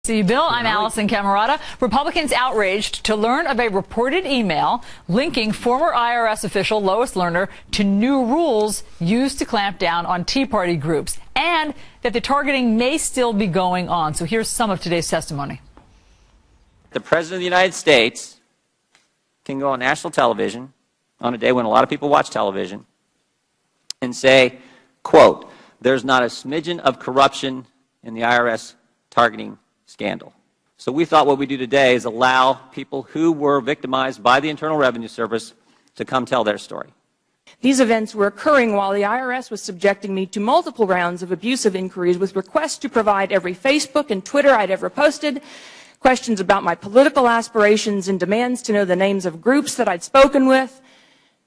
See you, Bill. I'm Allison Camerata. Republicans outraged to learn of a reported email linking former IRS official Lois Lerner to new rules used to clamp down on Tea Party groups, and that the targeting may still be going on. So here's some of today's testimony. The President of the United States can go on national television on a day when a lot of people watch television and say, quote, "There's not a smidgen of corruption in the IRS targeting scandal." So we thought what we do today is allow people who were victimized by the Internal Revenue Service to come tell their story. These events were occurring while the IRS was subjecting me to multiple rounds of abusive inquiries with requests to provide every Facebook and Twitter I'd ever posted, questions about my political aspirations, and demands to know the names of groups that I'd spoken with,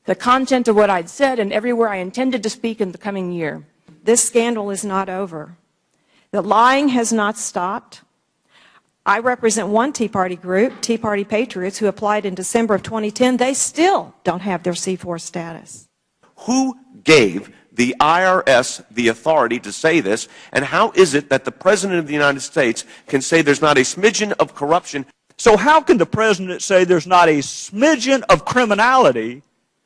the content of what I'd said, and everywhere I intended to speak in the coming year. This scandal is not over. The lying has not stopped. I represent one Tea Party group, Tea Party Patriots, who applied in December of 2010. They still don't have their C4 status. Who gave the IRS the authority to say this, and how is it that the President of the United States can say there's not a smidgen of corruption? So how can the President say there's not a smidgen of criminality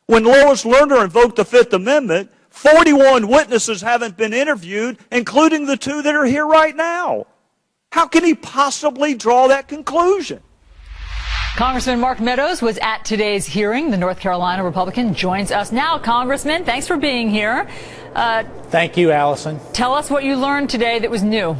when Lois Lerner invoked the Fifth Amendment? 41 witnesses haven't been interviewed, including the two that are here right now. How can he possibly draw that conclusion? Congressman Mark Meadows was at today's hearing. The North Carolina Republican joins us now. Congressman, thanks for being here. Thank you, Allison. Tell us what you learned today that was new.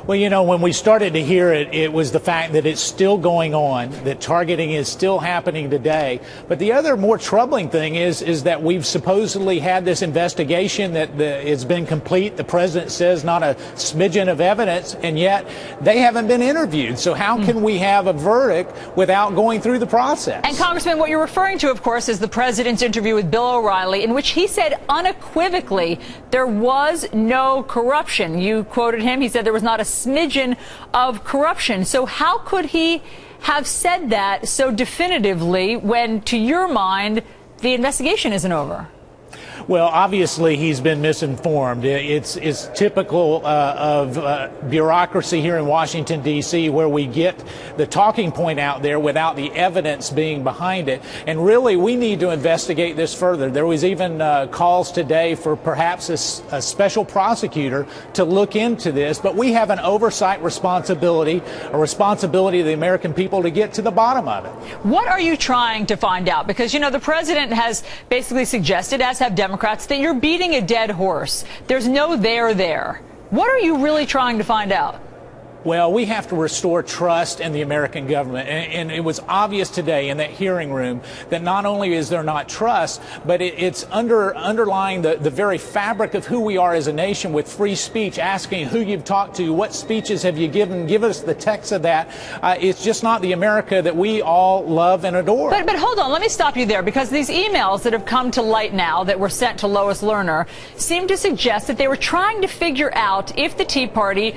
Well, you know, when we started to hear it, it was the fact that it's still going on, that targeting is still happening today. But the other more troubling thing is that we've supposedly had this investigation that it's been complete. The president says not a smidgen of evidence, and yet they haven't been interviewed. So how can we have a verdict without going through the process? And Congressman, what you're referring to, of course, is the president's interview with Bill O'Reilly, in which he said unequivocally there was no corruption. You quoted him. He said there was not a smidgen of corruption. So how could he have said that so definitively when, to your mind, the investigation isn't over? Well, obviously, he's been misinformed. It's typical of bureaucracy here in Washington, D.C., where we get the talking point out there without the evidence being behind it. And really, we need to investigate this further. There was even calls today for perhaps a special prosecutor to look into this. But we have an oversight responsibility, a responsibility of the American people to get to the bottom of it. What are you trying to find out? Because, you know, the president has basically suggested, as have Democrats, that you're beating a dead horse. There's no there. What are you really trying to find out? Well, we have to restore trust in the American government. And it was obvious today in that hearing room that not only is there not trust, but it's underlying the very fabric of who we are as a nation with free speech, asking who you've talked to, what speeches have you given, give us the text of that. It's just not the America that we all love and adore. But hold on, let me stop you there, because these emails that have come to light now that were sent to Lois Lerner seem to suggest that they were trying to figure out if the Tea Party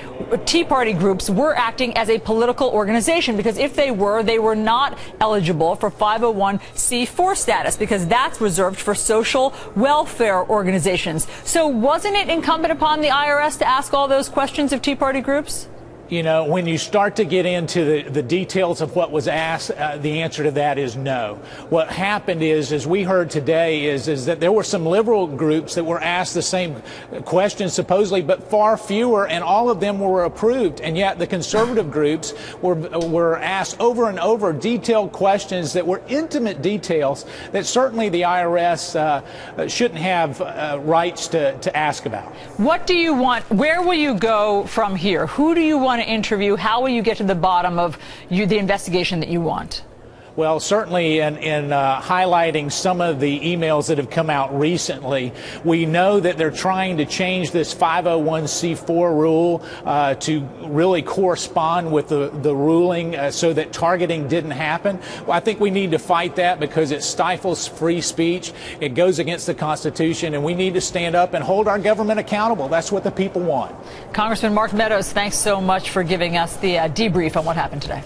group were acting as a political organization, because if they were not eligible for 501c4 status, because that's reserved for social welfare organizations. So wasn't it incumbent upon the IRS to ask all those questions of Tea Party groups? You know, when you start to get into the details of what was asked, the answer to that is no. What happened is, as we heard today, is that there were some liberal groups that were asked the same questions supposedly, but far fewer, and all of them were approved. And yet the conservative groups were asked over and over detailed questions that were intimate details that certainly the IRS shouldn't have rights to ask about. What do you want? Where will you go from here? Who do you want to interview? How will you get to the bottom of the investigation that you want? Well, certainly in highlighting some of the emails that have come out recently, we know that they're trying to change this 501c4 rule to really correspond with the ruling so that targeting didn't happen. Well, I think we need to fight that because it stifles free speech. It goes against the Constitution, and we need to stand up and hold our government accountable. That's what the people want. Congressman Mark Meadows, thanks so much for giving us the debrief on what happened today.